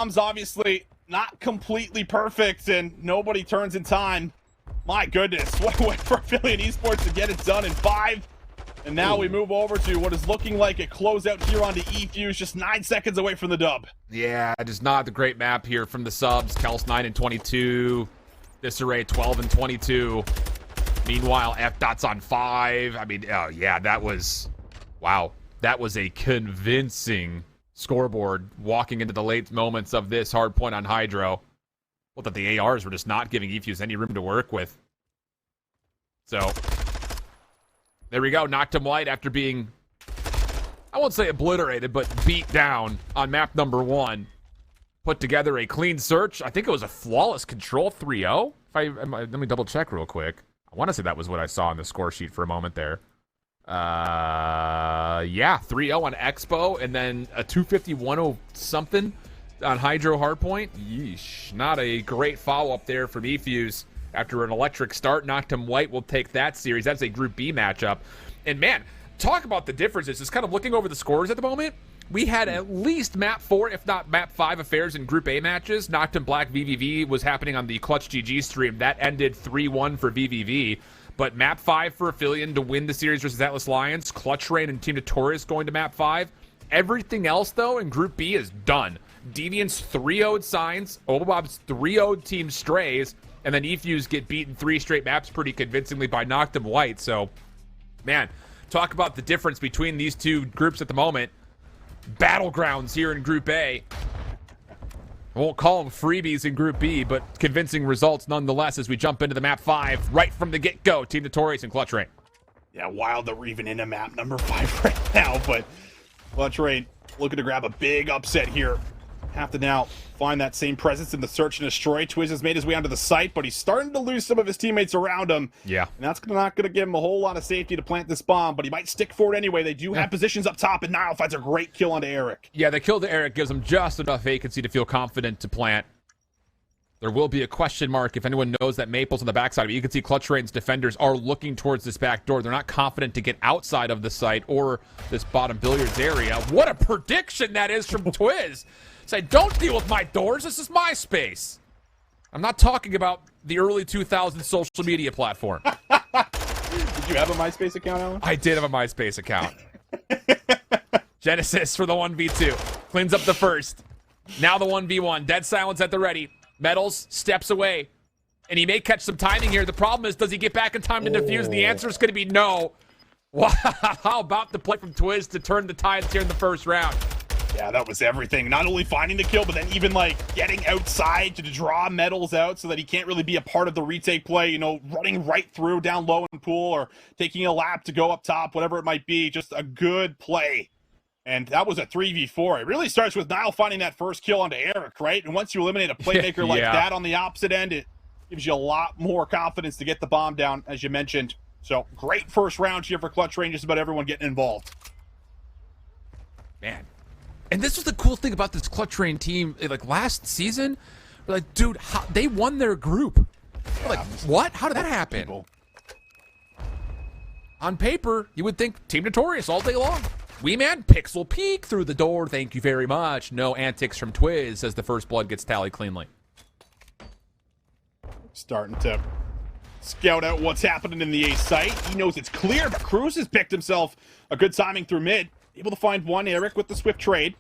bomb's obviously not completely perfect, and nobody turns in time. My goodness, what a way for Affiliate Esports to get it done in 5. And now we move over to what is looking like a closeout here onto eFuse, just 9 seconds away from the dub. Yeah, it is not the great map here from the subs. Kels 9 and 22, Disarray 12 and 22. Meanwhile, F.Dot's on 5. I mean, oh yeah, that was, wow. That was a convincing scoreboard walking into the late moments of this hard point on Hydro. Well, that the ARs were just not giving eFuse any room to work with. So, there we go. Knocked him white after being, I won't say obliterated, but beat down on map number 1. Put together a clean search. I think it was a flawless control 3-0. Let me double check real quick. I want to say that was what I saw on the score sheet for a moment there. Yeah, 3-0 on Expo, and then a 250-1-0 something on Hydro Hardpoint. Yeesh, not a great follow-up there from eFuse. After an electric start, knocked him white. We'll take that series. That's a Group B matchup. And man, talk about the differences. Just kind of looking over the scores at the moment, we had at least map 4, if not map 5 affairs in Group A matches. Knocked him black VVV was happening on the Clutch GG stream. That ended 3-1 for VVV. But map 5 for Affiliate to win the series versus Atlas Lions. Clutchrayn and Team Notorious going to map 5. Everything else, though, in Group B is done. Deviant's 3-0'd Signs. Obabob's 3-0'd Team Strays. And then eFuse get beaten 3 straight maps pretty convincingly by Knocked Him White. So, man, talk about the difference between these two groups at the moment. Battlegrounds here in Group A. I won't call them freebies in Group B, but convincing results nonetheless as we jump into the map 5 right from the get-go. Team Notorious and Clutchrayn. Yeah, wild that we're even in a map number 5 right now, but Clutchrayn looking to grab a big upset here. Have to now find that same presence in the search and destroy. Twiz has made his way onto the site, but he's starting to lose some of his teammates around him. Yeah. And that's not going to give him a whole lot of safety to plant this bomb, but he might stick forward anyway. They do have positions up top, and Nile finds a great kill onto Eric. Yeah, the kill to Eric gives him just enough vacancy to feel confident to plant. There will be a question mark if anyone knows that Maple's on the backside of it. You can see Clutchrayn's defenders are looking towards this back door. They're not confident to get outside of the site or this bottom billiards area. What a prediction that is from Twiz. Say, don't deal with my doors. This is my space. I'm not talking about the early 2000s social media platform. Did you have a MySpace account, Alan? I did have a MySpace account. Genesis for the 1v2. Cleans up the first. Now the 1v1. Dead silence at the ready. Metals steps away. And he may catch some timing here. The problem is, does he get back in time to defuse? The answer is going to be no. Wow. How about the play from Twiz to turn the tides here in the first round? Yeah, that was everything. Not only finding the kill, but then even, like, getting outside to draw Metals out so that he can't really be a part of the retake play, you know, running right through down low in pool or taking a lap to go up top, whatever it might be. Just a good play. And that was a 3v4. It really starts with Nile finding that first kill onto Eric, right? And once you eliminate a playmaker like that on the opposite end, it gives you a lot more confidence to get the bomb down, as you mentioned. So, great first round here for Clutchrayn, just about everyone getting involved. Man. And this was the cool thing about this Clutchrayn team. Like, last season, we're like, dude, they won their group. Yeah, like, what? How did that happen? People. On paper, you would think Team Notorious all day long. Wee Man, Pixel Peek through the door. Thank you very much. No antics from Twiz as the first blood gets tallied cleanly. Starting to scout out what's happening in the A site. He knows it's clear, but Cruz has picked himself a good timing through mid. Able to find one Eric with the swift trade.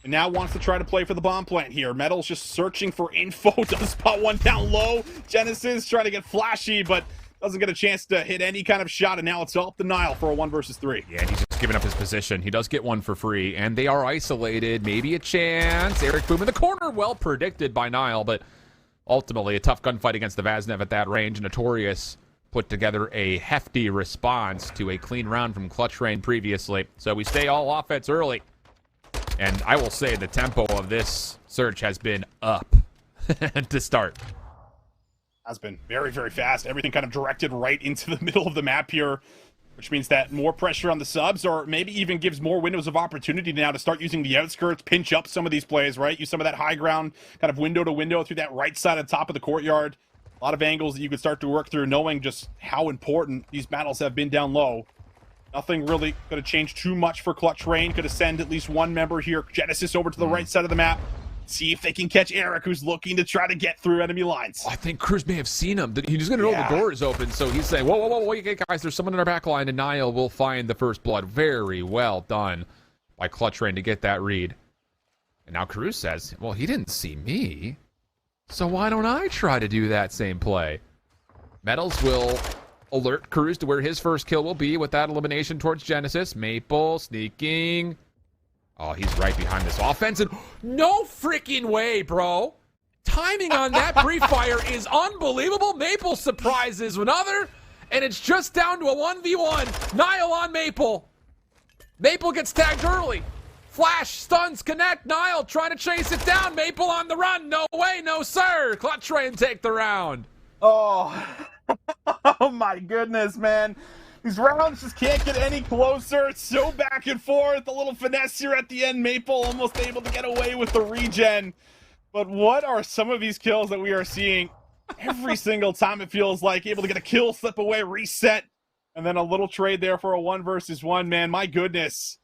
And now wants to try to play for the bomb plant here. Metal's just searching for info. Does spot one down low. Genesis trying to get flashy, but doesn't get a chance to hit any kind of shot. And now it's all up to Nile for a 1 versus 3. Yeah, and he's just giving up his position. He does get one for free, and they are isolated. Maybe a chance. Eric Boom in the corner. Well predicted by Nile, but ultimately a tough gunfight against the Vaznev at that range. Notorious put together a hefty response to a clean round from Clutchrayn previously. So we stay all offense early. And I will say the tempo of this search has been up to start. Has been very, very fast. Everything kind of directed right into the middle of the map here, which means that more pressure on the subs, or maybe even gives more windows of opportunity now to start using the outskirts, pinch up some of these plays, right? Use some of that high ground kind of window to window through that right side of the top of the courtyard. A lot of angles that you could start to work through, knowing just how important these battles have been down low. Nothing really could have changed too much for Clutchrayn. Could have sent at least one member here. Genesis over to the right side of the map. see if they can catch Eric, who's looking to try to get through enemy lines. I think Cruz may have seen him. He's going to know the door is open, so he's saying, whoa, wait, guys, there's someone in our back line, and Niall will find the first blood. Very well done by Clutchrayn to get that read. And now Cruz says, well, he didn't see me, so why don't I try to do that same play? Metals will alert Cruz to where his first kill will be with that elimination towards Genesis. Maple sneaking. Oh, he's right behind this offense, and no freaking way, bro. Timing on that pre-fire is unbelievable. Maple surprises another, and it's just down to a 1v1. Niall on Maple. Maple gets tagged early. Flash, stuns, connect. Niall trying to chase it down. Maple on the run. No way, no sir. Clutchrayn take the round. Oh, oh my goodness, man. These rounds just can't get any closer. It's so back and forth. A little finesse here at the end. Maple almost able to get away with the regen. But what are some of these kills that we are seeing every single time, it feels like? Able to get a kill, slip away, reset, and then a little trade there for a 1 versus 1, man. My goodness.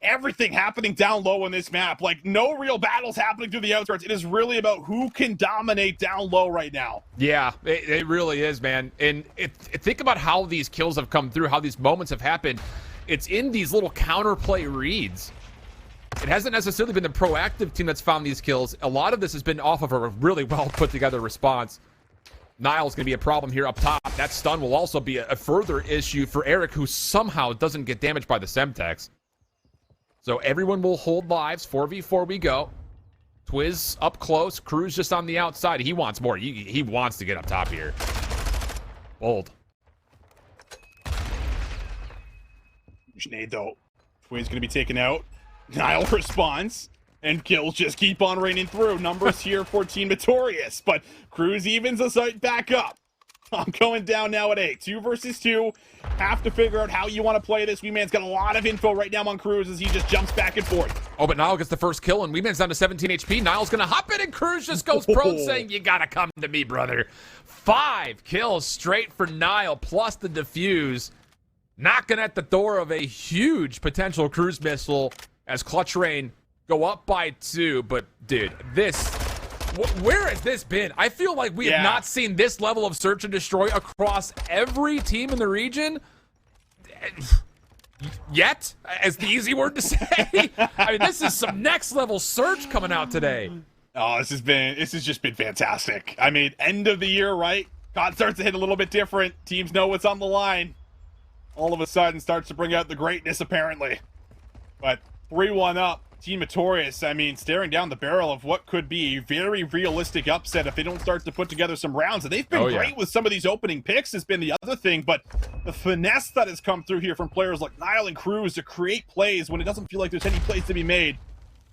Everything happening down low on this map. Like, no real battles happening through the outskirts. It is really about who can dominate down low right now. Yeah, it really is, man. And think about how these kills have come through, how these moments have happened. It's in these little counterplay reads. It hasn't necessarily been the proactive team that's found these kills. A lot of this has been off of a really well put together response. Niall's going to be a problem here up top. That stun will also be a further issue for Eric, who somehow doesn't get damaged by the Semtex. So everyone will hold lives. 4v4 we go. Twiz up close. Cruz just on the outside. He wants more. He wants to get up top here. Bold. Nade, though. Twiz going to be taken out. Niall responds. And kills just keep on raining through. Numbers here for Team Notorious. But Cruz evens us out back up. I'm going down now at 8. 2 versus 2. Have to figure out how you want to play this. Weeman's got a lot of info right now on Cruz as he just jumps back and forth. Oh, but Niall gets the first kill, and Weeman's down to 17 HP. Niall's going to hop in, and Cruz just goes prone, saying, you got to come to me, brother. 5 kills straight for Niall, plus the defuse. Knocking at the door of a huge potential cruise missile as Clutchrayn go up by 2. But, dude, this... Where has this been? I feel like we have not seen this level of search and destroy across every team in the region yet, as the easy word to say. I mean, this is some next level search coming out today. Oh, this has just been fantastic. I mean, end of the year, right? COD starts to hit a little bit different. Teams know what's on the line. All of a sudden starts to bring out the greatness, apparently. But 3-1 up. Team Notorious, I mean, staring down the barrel of what could be a very realistic upset if they don't start to put together some rounds. And they've been great with some of these opening picks has been the other thing, but the finesse that has come through here from players like Niall and Cruz to create plays when it doesn't feel like there's any plays to be made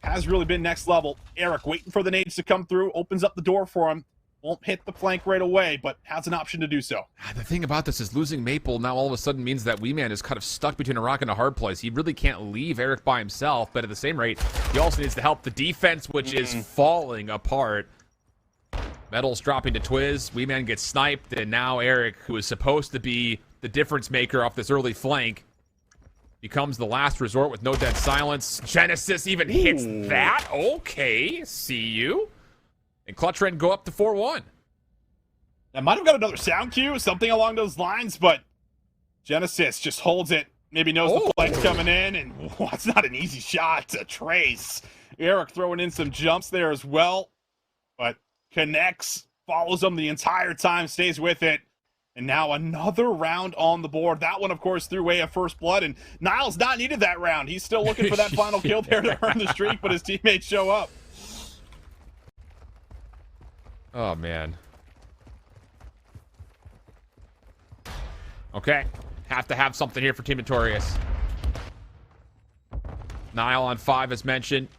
has really been next level. Eric waiting for the nades to come through, opens up the door for him. Won't hit the flank right away, but has an option to do so. The thing about this is losing Maple now all of a sudden means that Weeman is kind of stuck between a rock and a hard place. He really can't leave Eric by himself, but at the same rate, he also needs to help the defense, which is falling apart. Metals dropping to Twiz. Weeman gets sniped, and now Eric, who is supposed to be the difference maker off this early flank, becomes the last resort with no dead silence. Genesis even hits that. Okay, see you. And Clutchrayn go up to 4-1. I might have got another sound cue, something along those lines, but Genesis just holds it. Maybe knows the flight's coming in, and it's not an easy shot to trace. Eric throwing in some jumps there as well, but connects, follows him the entire time, stays with it. And now another round on the board. That one, of course, threw away a first blood, and Niall's not needed that round. He's still looking for that final kill there to earn the streak, but his teammates show up. Oh, man. Okay. Have to have something here for Team Notorious. Niall on 5, as mentioned.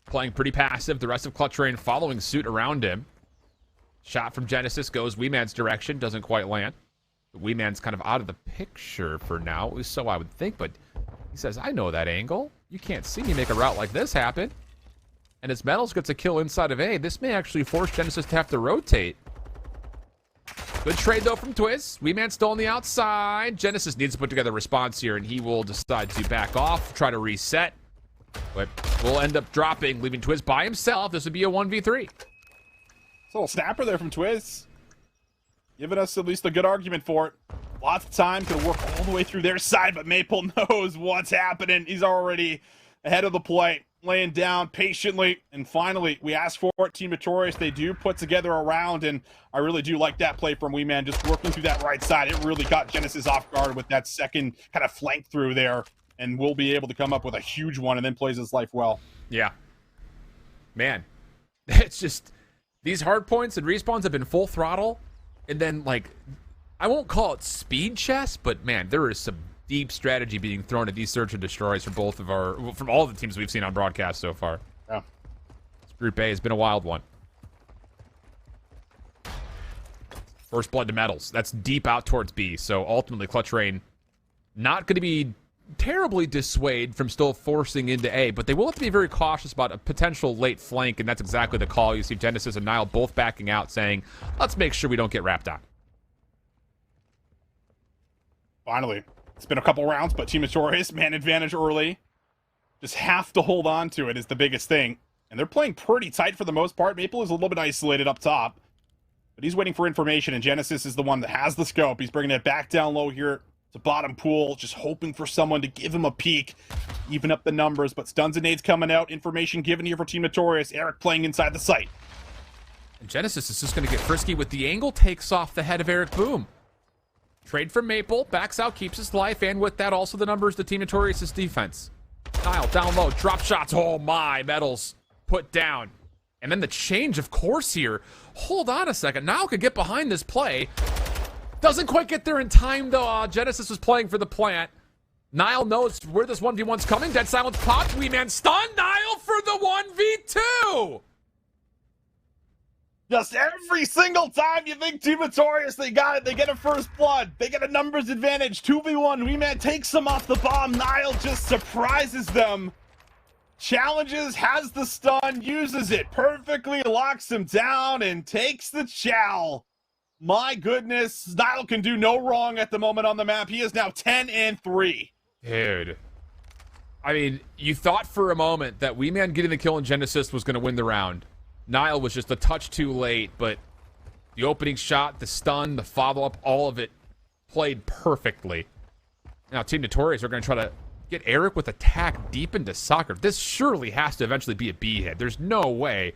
Playing pretty passive. The rest of Clutchrayn following suit around him. Shot from Genesis goes Weeman's direction. Doesn't quite land. But Weeman's kind of out of the picture for now. At least so I would think. But he says, I know that angle. You can't see me make a route like this happen. And as Metals gets a kill inside of A, this may actually force Genesis to have to rotate. Good trade, though, from Twiz. Weeman still on the outside. Genesis needs to put together a response here, and he will decide to back off, try to reset. But we'll end up dropping, leaving Twiz by himself. This would be a 1v3. It's a little snapper there from Twiz. Giving us at least a good argument for it. Lots of time. Going to work all the way through their side, but Maple knows what's happening. He's already ahead of the play, laying down patiently. And finally, we asked for it. Team Notorious, they do put together a round, and I really do like that play from Weeman, just working through that right side. It really got Genesis off guard with that second kind of flank through there, and will be able to come up with a huge one and then plays his life well. Yeah. Man, it's just, these hard points and respawns have been full throttle. And then, like, I won't call it speed chess, but man, there is some deep strategy being thrown at these search and destroys from from all the teams we've seen on broadcast so far. Yeah. This Group A has been a wild one. First blood to metals. That's deep out towards B. So ultimately, Clutchrayn not going to be terribly dissuade from still forcing into A, but they will have to be very cautious about a potential late flank, and that's exactly the call. You see Genesis and Nile both backing out, saying, let's make sure we don't get wrapped on. Finally, it's been a couple rounds, but Team Notorious, man advantage early. Just have to hold on to it is the biggest thing. And they're playing pretty tight for the most part. Maple is a little bit isolated up top, but he's waiting for information, and Genesis is the one that has the scope. He's bringing it back down low here. The bottom pool, just hoping for someone to give him a peek, even up the numbers, but stuns and nades coming out, information given here for Team Notorious. Eric playing inside the site. And Genesis is just going to get frisky with the angle, takes off the head of Eric Boom. Trade from Maple, backs out, keeps his life, and with that also the numbers to Team Notorious' defense. Nile down low, drop shots, oh my, metals put down. And then the change of course here. Hold on a second, Nile could get behind this play. Doesn't quite get there in time, though. Genesis was playing for the plant. Nile knows where this 1v1's coming. Dead silence popped. Weeman stunned Nile for the 1v2. Just every single time you think Team Notorious, they got it. They get a first blood. They get a numbers advantage. 2v1. Weeman takes them off the bomb. Nile just surprises them. Challenges, has the stun, uses it perfectly, locks him down, and takes the chow. My goodness, Nile can do no wrong at the moment on the map. He is now 10-3. Dude. I mean, you thought for a moment that Weeman getting the kill in Genesis was going to win the round. Nile was just a touch too late, but the opening shot, the stun, the follow-up, all of it played perfectly. Now, Team Notorious are going to try to get Eric with attack deep into soccer. This surely has to eventually be a B hit. There's no way.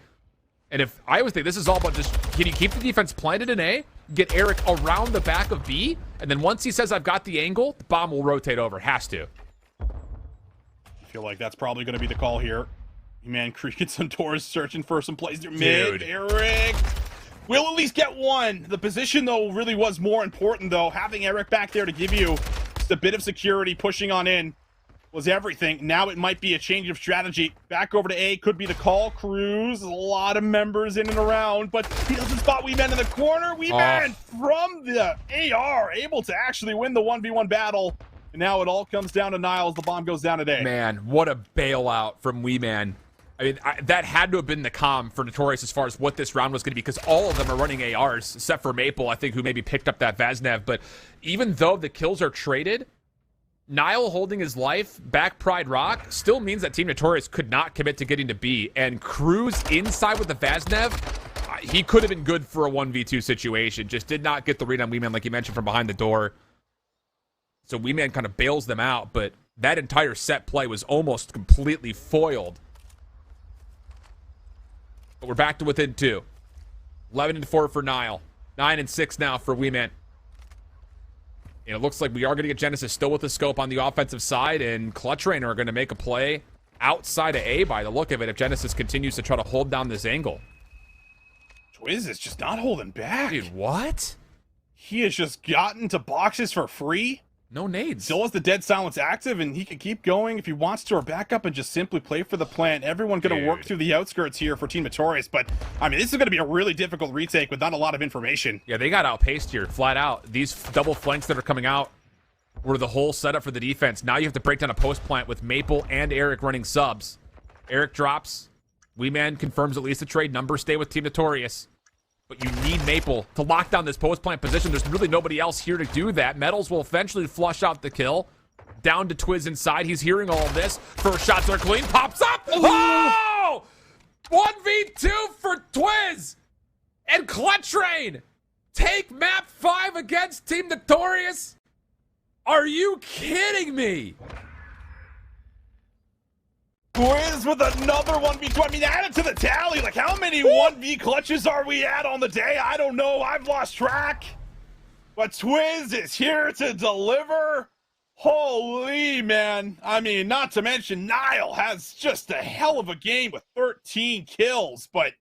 And if I always think this is all about just, can you keep the defense planted in A, get Eric around the back of B, and then once he says, I've got the angle, the bomb will rotate over. Has to. I feel like that's probably going to be the call here. Man, creaking some doors, searching for some plays near mid. Eric will at least get one. The position, though, really was more important, though. Having Eric back there to give you just a bit of security, pushing on in, was everything. Now it might be a change of strategy. Back over to A could be the call. Cruz, a lot of members in and around, but he doesn't spot Weeman in the corner. Weeman from the AR, able to actually win the 1v1 battle. And now it all comes down to Niles. The bomb goes down to A. Man, what a bailout from Weeman. I mean, that had to have been the comm for Notorious as far as what this round was going to be, because all of them are running ARs, except for Maple, I think, who maybe picked up that Vaznev. But even though the kills are traded, Nile holding his life, back Pride Rock, still means that Team Notorious could not commit to getting to B. And Cruz inside with the Vaznev, he could have been good for a 1v2 situation. Just did not get the read on Weeman, like you mentioned, from behind the door. So Weeman kind of bails them out, but that entire set play was almost completely foiled. But we're back to within 2. 11-4 for Nile. 9-6 now for Weeman. And it looks like we are going to get Genesis still with the scope on the offensive side, and Clutchrayn are going to make a play outside of A by the look of it if Genesis continues to try to hold down this angle. Twiz is just not holding back. Dude, what? He has just gotten to boxes for free. No nades. Still has the dead silence active, and he can keep going if he wants to, or back up and just simply play for the plant. Everyone going to work through the outskirts here for Team Notorious, but I mean, this is going to be a really difficult retake with not a lot of information. Yeah, they got outpaced here, flat out. These double flanks that are coming out were the whole setup for the defense. Now you have to break down a post plant with Maple and Eric running subs. Eric drops. Weeman confirms at least a trade. Numbers stay with Team Notorious. But you need Maple to lock down this post plant position. There's really nobody else here to do that. Metals will eventually flush out the kill. Down to Twiz inside. He's hearing all of this. First shots are clean. Pops up. Oh! 1v2 for Twiz and Clutchrayn. Take map 5 against Team Notorious. Are you kidding me? Twiz with another 1v2. I mean, add it to the tally. Like, how many 1v clutches are we at on the day? I don't know. I've lost track. But Twiz is here to deliver. Holy, man. I mean, not to mention, Nile has just a hell of a game with 13 kills. But